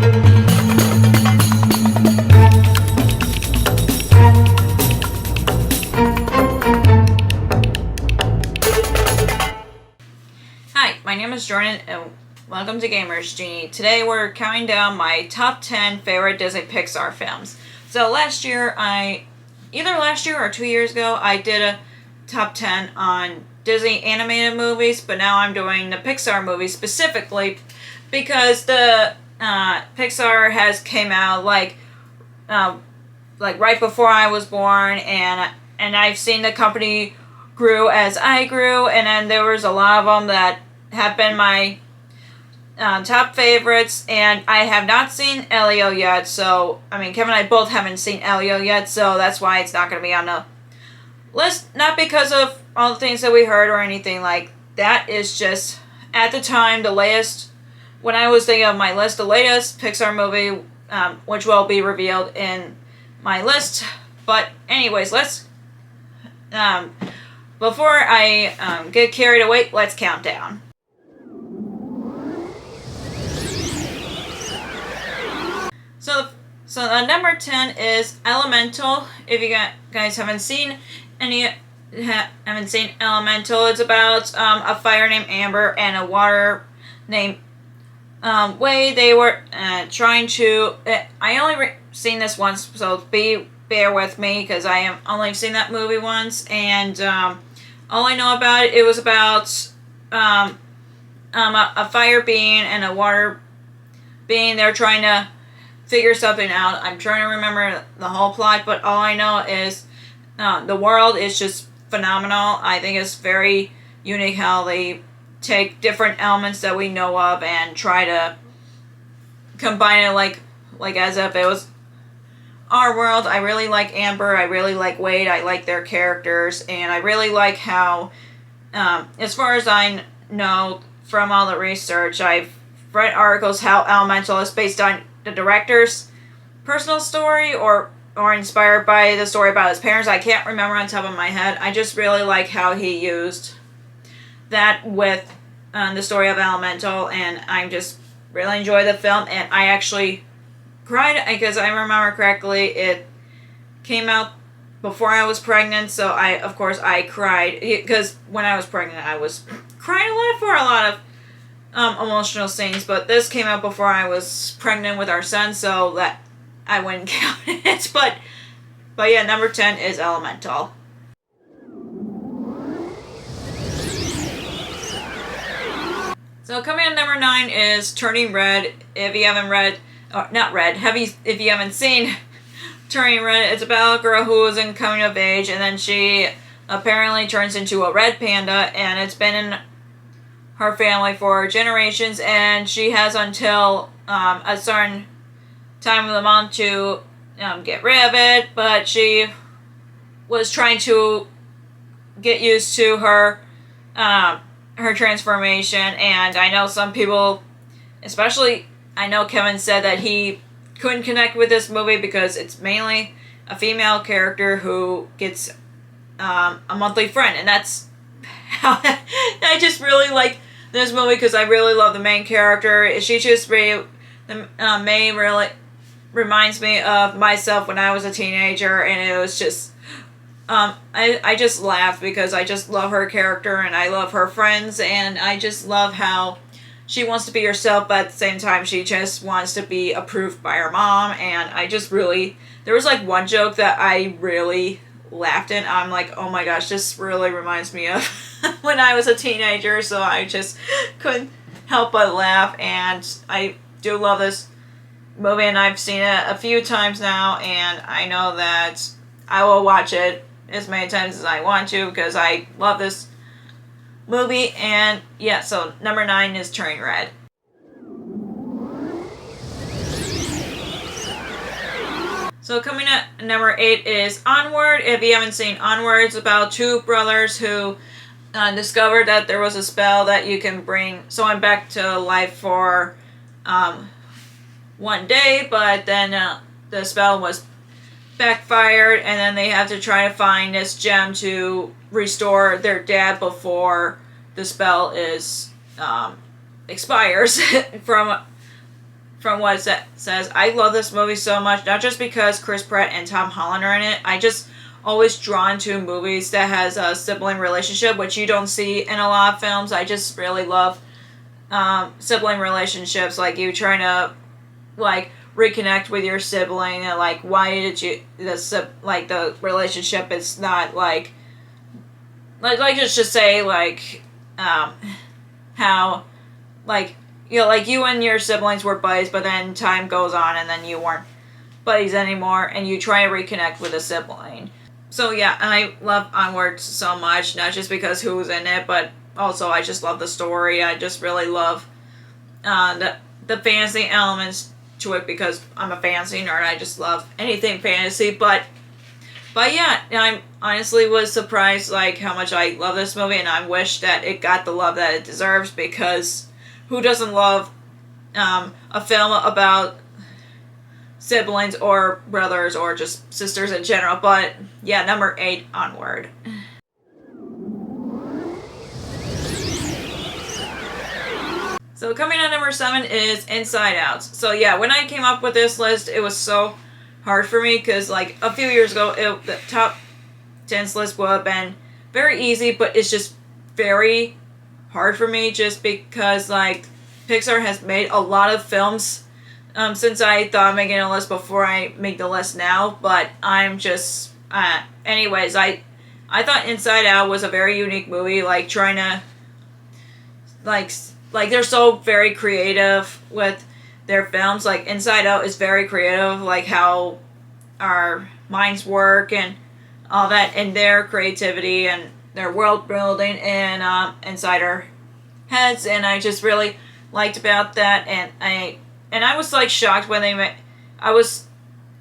Hi, my name is Jordan and welcome to Gamers Genie. Today we're counting down my top 10 favorite Disney Pixar films. So either last year or 2 years ago, I did a top 10 on Disney animated movies, but now I'm doing the Pixar movies specifically because the Pixar has came out like right before I was born, and I've seen the company grew as I grew, and then there was a lot of them that have been my top favorites, and I have not seen Elio yet, so, Kevin and I both haven't seen Elio yet, so that's why it's not going to be on the list, not because of all the things that we heard or anything like that. It's just, at the time, the latest, when I was thinking of my list, the latest Pixar movie, which will be revealed in my list, but anyways, let's, before I get carried away, let's count down. So number 10 is Elemental. If you guys haven't seen Elemental, it's about a fire named Amber and a water named Wade. They were trying to. I only seen this once, so bear with me because I have only seen that movie once, and all I know about it was about a fire being and a water being. They're trying to figure something out. I'm trying to remember the whole plot, but all I know is the world is just phenomenal. I think it's very unique how they take different elements that we know of and try to combine it like as if it was our world. I really like Amber. I really like Wade. I like their characters, and I really like how, as far as I know from all the research, I've read articles how Elemental is based on the director's personal story or inspired by the story about his parents. I can't remember on top of my head. I just really like how he used that with the story of Elemental, and I just really enjoy the film, and I actually cried because I remember correctly it came out before I was pregnant, so of course I cried because when I was pregnant I was crying a lot for a lot of emotional scenes, but this came out before I was pregnant with our son, so that I wouldn't count it. But yeah, number 10 is Elemental. So coming at number 9 is Turning Red. If you haven't if you haven't seen Turning Red, it's about a girl who is in coming of age, and then she apparently turns into a red panda, and it's been in her family for generations, and she has until a certain time of the month to get rid of it, but she was trying to get used to her transformation. And I know some people, especially I know Kevin said that he couldn't connect with this movie because it's mainly a female character who gets a monthly friend, and that's how I just really like this movie because I really love the main character. She just really reminds me of myself when I was a teenager, and it was just I just laughed because I just love her character and I love her friends, and I just love how she wants to be herself, but at the same time she just wants to be approved by her mom. And I just really, there was like one joke that I really laughed at. I'm like, oh my gosh, this really reminds me of when I was a teenager, so I just couldn't help but laugh. And I do love this movie, and I've seen it a few times now, and I know that I will watch it as many times as I want to because I love this movie. And yeah, so number 9 is Turning Red. So coming at number 8 is Onward. If you haven't seen Onward, it's about two brothers who discovered that there was a spell that you can bring someone back to life for one day, but then the spell was backfired, and then they have to try to find this gem to restore their dad before the spell is expires from from what it says, I love this movie so much, not just because Chris Pratt and Tom Holland are in it. I just always drawn to movies that has a sibling relationship, which you don't see in a lot of films. I just really love sibling relationships, like you trying to like reconnect with your sibling, and like why did you the relationship is not like let's just say like how like like you and your siblings were buddies, but then time goes on and then you weren't buddies anymore, and you try to reconnect with a sibling. So yeah, I love Onward so much, not just because who's in it, but also I just love the story. I just really love the fantasy elements to it because I'm a fantasy nerd. I just love anything fantasy, but yeah, I honestly was surprised like how much I love this movie, and I wish that it got the love that it deserves, because who doesn't love a film about siblings or brothers or just sisters in general? But yeah, number 8, Onward. So coming at number 7 is Inside Out. So yeah, when I came up with this list, it was so hard for me because like a few years ago, the top 10 list would have been very easy, but it's just very hard for me just because like Pixar has made a lot of films since I thought of making a list before I make the list now. But I'm just anyways, I thought Inside Out was a very unique movie, like trying to like they're so very creative with their films. Like Inside Out is very creative, like how our minds work and all that, and their creativity and their world building and inside our heads, and I just really liked about that. And I was like shocked when they made. I was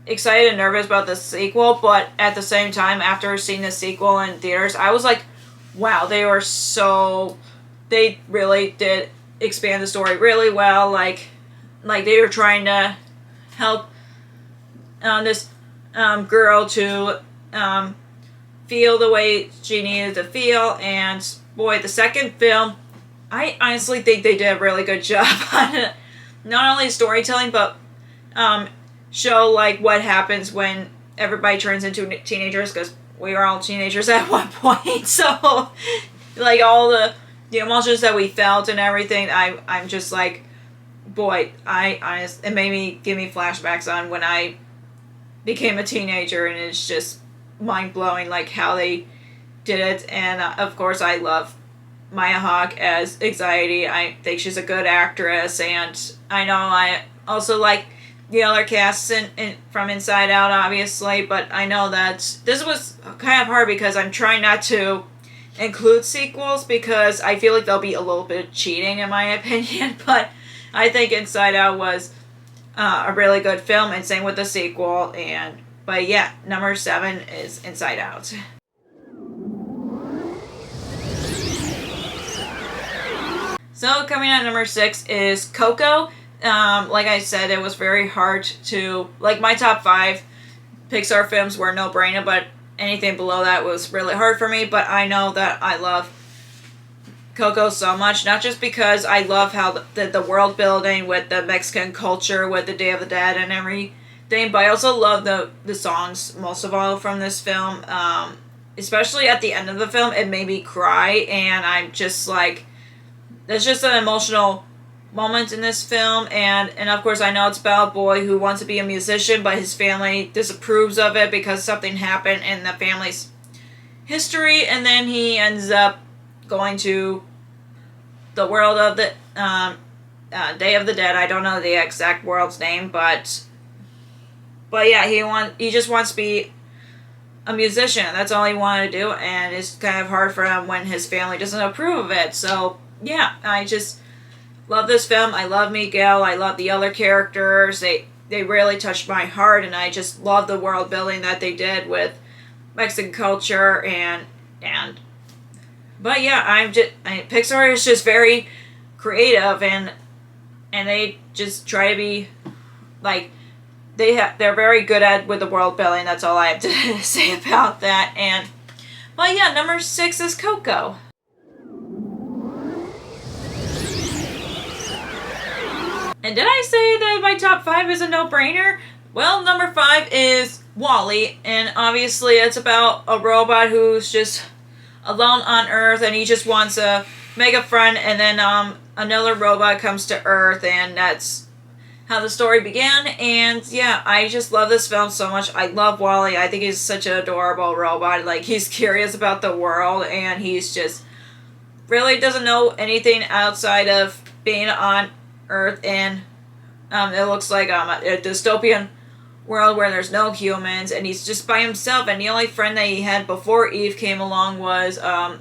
excited and nervous about the sequel, but at the same time, after seeing the sequel in theaters, I was like, wow, they really did expand the story really well. Like they were trying to help this girl to feel the way she needed to feel. And boy, the second film, I honestly think they did a really good job on not only storytelling, but show like what happens when everybody turns into teenagers, because we were all teenagers at one point. So like all the emotions that we felt and everything, I'm just like, boy, it made me give me flashbacks on when I became a teenager, and it's just mind-blowing like how they did it. And of course I love Maya Hawke as Anxiety. I think she's a good actress, and I know I also like the other casts from Inside Out, obviously, but I know that this was kind of hard because I'm trying not to include sequels because I feel like they'll be a little bit cheating in my opinion. But I think Inside Out was a really good film, and same with the sequel. But yeah, number 7 is Inside Out. So coming at number 6 is Coco. Like I said, it was very hard to, like, my top 5 Pixar films were no-brainer, but anything below that was really hard for me. But I know that I love Coco so much, not just because I love how the world building with the Mexican culture, with the Day of the Dead and everything, but I also love the songs most of all from this film. Especially at the end of the film, it made me cry, and I'm just like, there's just an emotional moment in this film. And of course I know it's about a boy who wants to be a musician, but his family disapproves of it because something happened in the family's history, and then he ends up going to the world of the Day of the Dead. I don't know the exact world's name, but yeah, he just wants to be a musician. That's all he wanted to do, and it's kind of hard for him when his family doesn't approve of it. So yeah, I just love this film. I love Miguel. I love the other characters. They really touched my heart, and I just love the world building that they did with Mexican culture and but yeah, Pixar is just very creative, and they just try to be like, they're very good at with the world building. That's all I have to say about that. But yeah, number 6 is Coco. And did I say that my top 5 is a no-brainer? Well, number 5 is Wall-E, and obviously it's about a robot who's just alone on Earth, and he just wants to make a friend, and then another robot comes to Earth, and that's how the story began. And yeah, I just love this film so much. I love Wall-E. I think he's such an adorable robot. Like, he's curious about the world, and he's just really doesn't know anything outside of being on Earth, and it looks like a dystopian world where there's no humans, and he's just by himself, and the only friend that he had before Eve came along was a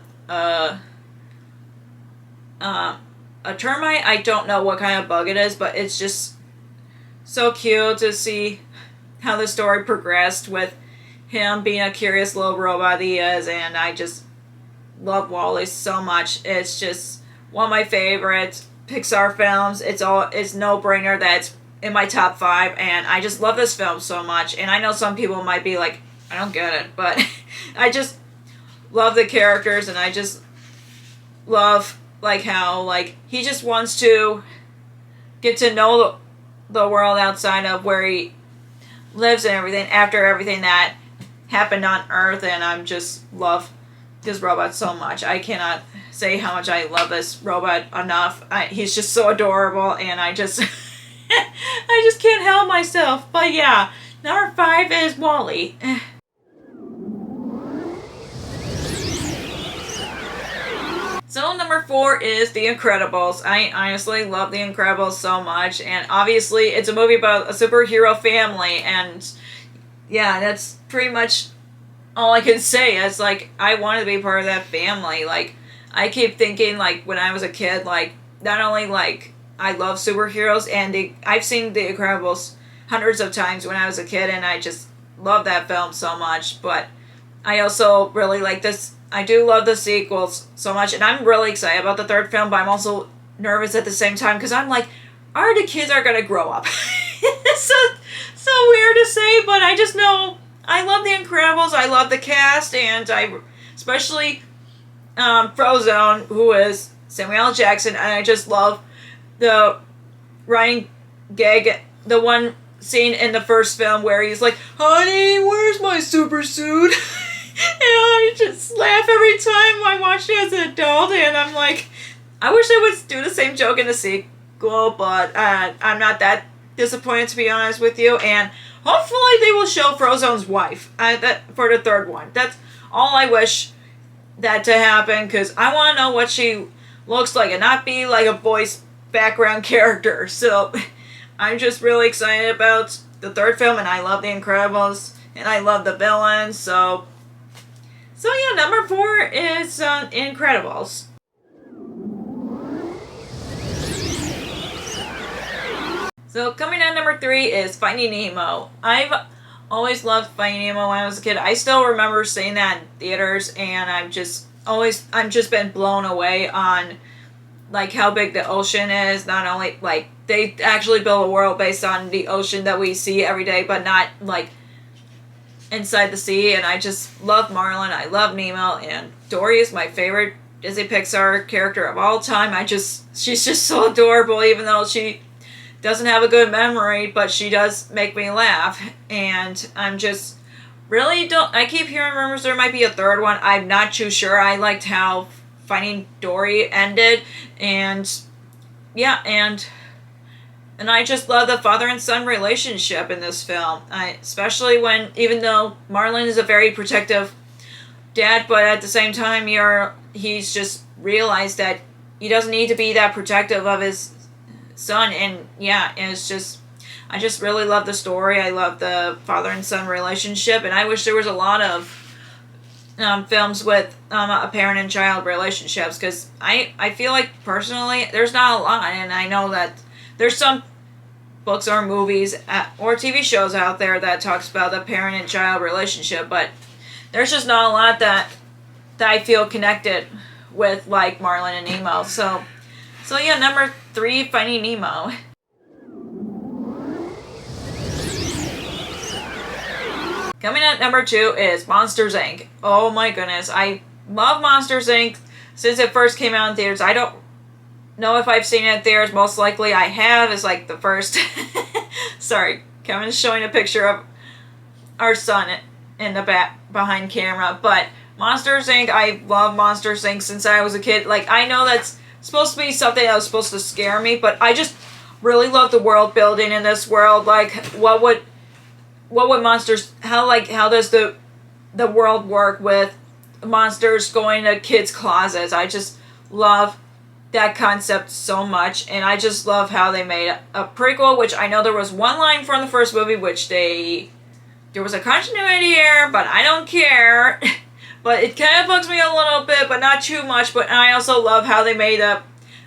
termite. I don't know what kind of bug it is, but it's just so cute to see how the story progressed with him being a curious little robot he is, and I just love Wall-E so much. It's just one of my favorite Pixar films. It's no-brainer that it's in my top 5, and I just love this film so much. And I know some people might be like, I don't get it, but I just love the characters, and I just love like how like he just wants to get to know the world outside of where he lives and everything after everything that happened on Earth. And I'm just love this robot so much. I cannot say how much I love this robot enough. He's just so adorable, and I just I just can't help myself. But yeah, number 5 is Wall-E. So number 4 is The Incredibles. I honestly love The Incredibles so much, and obviously it's a movie about a superhero family, and yeah, that's pretty much all I can say. It's like, I wanted to be part of that family. Like, I keep thinking, like, when I was a kid, like, not only, like, I love superheroes, and I've seen The Incredibles hundreds of times when I was a kid, and I just love that film so much, but I also really like this. I do love the sequels so much, and I'm really excited about the third film, but I'm also nervous at the same time, because I'm like, the kids are going to grow up. It's so weird to say, but I just know I love The Incredibles. I love the cast, and I especially Frozone, who is Samuel L. Jackson, and I just love the Ryan gag, the one scene in the first film where he's like, honey, where's my super suit? And I just laugh every time I watch it as an adult, and I'm like, I wish they would do the same joke in the sequel, but I'm not that disappointed, to be honest with you. And hopefully they will show Frozone's wife for the third one. That's all I wish that to happen, because I want to know what she looks like and not be like a voice background character. So I'm just really excited about the third film, and I love The Incredibles, and I love the villains. So yeah, number 4 is Incredibles. So coming at number 3 is Finding Nemo. I've always loved Finding Nemo when I was a kid. I still remember seeing that in theaters, and I'm just been blown away on like how big the ocean is. Not only like they actually build a world based on the ocean that we see every day, but not like inside the sea. And I just love Marlin. I love Nemo, and Dory is my favorite Disney Pixar character of all time. She's just so adorable, even though she doesn't have a good memory, but she does make me laugh. And I'm just really I keep hearing rumors there might be a third one. I'm not too sure. I liked how Finding Dory ended, and yeah, and I just love the father and son relationship in this film. Especially when, even though Marlin is a very protective dad, but at the same time he's just realized that he doesn't need to be that protective of his son. And yeah, and I just really love the story. I love the father and son relationship, and I wish there was a lot of films with a parent and child relationships, because I feel like personally there's not a lot, and I know that there's some books or movies or TV shows out there that talks about the parent and child relationship, but there's just not a lot that I feel connected with, like Marlin and Nemo. So yeah, number 3, Finding Nemo. Coming at number 2 is Monsters, Inc. Oh my goodness, I love Monsters, Inc. since it first came out in theaters. I don't know if I've seen it in theaters. Most likely I have. It's like the first. Sorry, Kevin's showing a picture of our son in the back behind camera. But Monsters Inc. I love Monsters Inc. since I was a kid. Like, I know that's supposed to be something that was supposed to scare me, but I just really love the world building in this world. Like, what would monsters? How does the world work with monsters going to kids' closets? I just love that concept so much, and I just love how they made a prequel, which I know there was one line from the first movie which there was a continuity error, but I don't care. But it kind of bugs me a little bit, but not too much. But I also love how they made a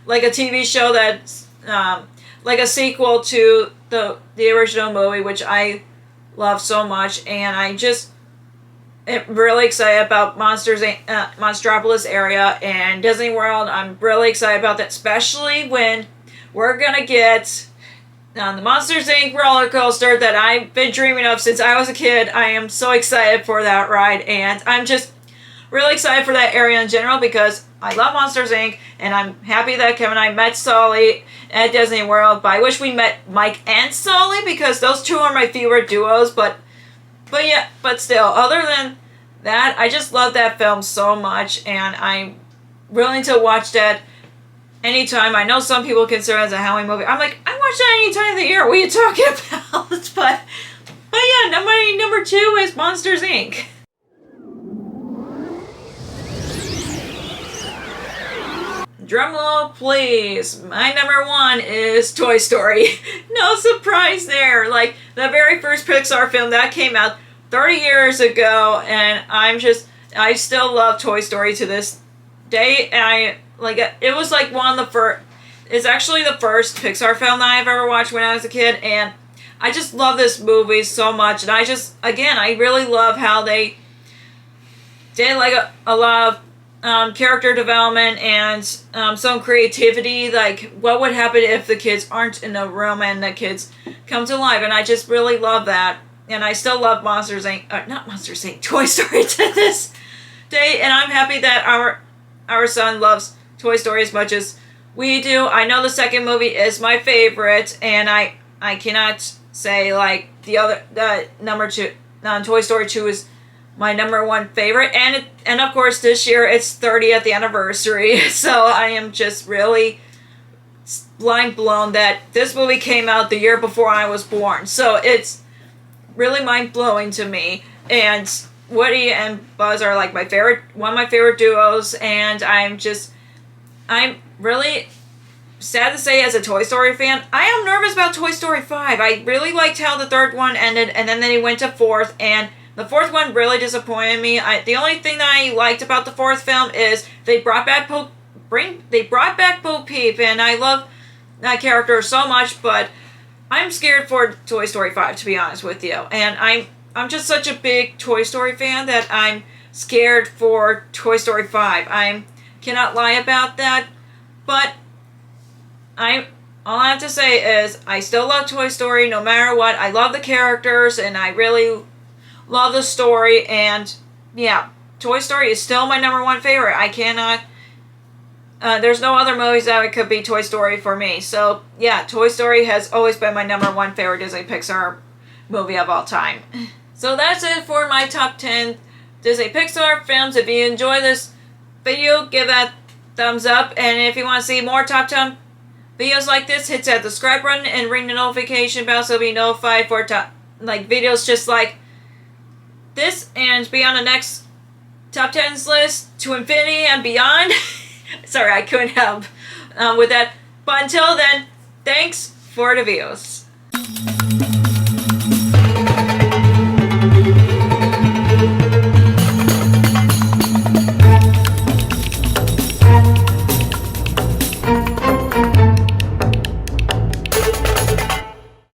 TV show that's like a sequel to the original movie, which I love so much, and I'm really excited about Monstropolis area and Disney World. I'm really excited about that, especially when we're gonna get the Monsters Inc. roller coaster that I've been dreaming of since I was a kid. I am so excited for that ride, and I'm just really excited for that area in general because I love Monsters Inc. and I'm happy that Kevin and I met Sully at Disney World. But I wish we met Mike and Sully because those two are my favorite duos. But still, other than that, I just love that film so much, and I'm willing to watch that anytime. I know some people consider it as a Halloween movie. I'm like, I watch that any time of the year. What are you talking about? but yeah, number 2 is Monsters Inc. Drumroll, please. My number 1 is Toy Story. No surprise there. Like, the very first Pixar film that came out 30 years ago, and I still love Toy Story to this day. And it was like one of the first. It's actually the first Pixar film that I've ever watched when I was a kid, and I just love this movie so much. And I really love how they did like a lot of character development and some creativity, like what would happen if the kids aren't in the room and the kids come to life, and I just really love that. And I still love Monsters Inc. Not Monsters Inc. Toy Story to this day, and I'm happy that our son loves Toy Story as much as we do. I know the second movie is my favorite, and I cannot say like the number 2. Toy Story 2 is my number 1 favorite, and of course this year it's 30th anniversary, so I am just really mind blown that this movie came out the year before I was born. So it's really mind blowing to me, and Woody and Buzz are like one of my favorite duos, and I'm really sad to say, as a Toy Story fan, I am nervous about Toy Story 5. I really liked how the third one ended, and then they went to fourth, and the fourth one really disappointed me. The only thing that I liked about the fourth film is they brought back Bo Peep, and I love that character so much, but I'm scared for Toy Story 5, to be honest with you. And I'm just such a big Toy Story fan that I'm scared for Toy Story 5. I cannot lie about that, but all I have to say is I still love Toy Story no matter what. I love the characters, and I really love the story, and yeah, Toy Story is still my number 1 favorite. I cannot, there's no other movies that could be Toy Story for me. So yeah, Toy Story has always been my number 1 favorite Disney Pixar movie of all time. So that's it for my top 10 Disney Pixar films. If you enjoy this video, give that thumbs up, and if you want to see more top 10 videos like this, hit that subscribe button and ring the notification bell so you'll be notified for videos just like this, and be on the next top 10s list to infinity and beyond. Sorry, I couldn't help with that. But until then, thanks for the views.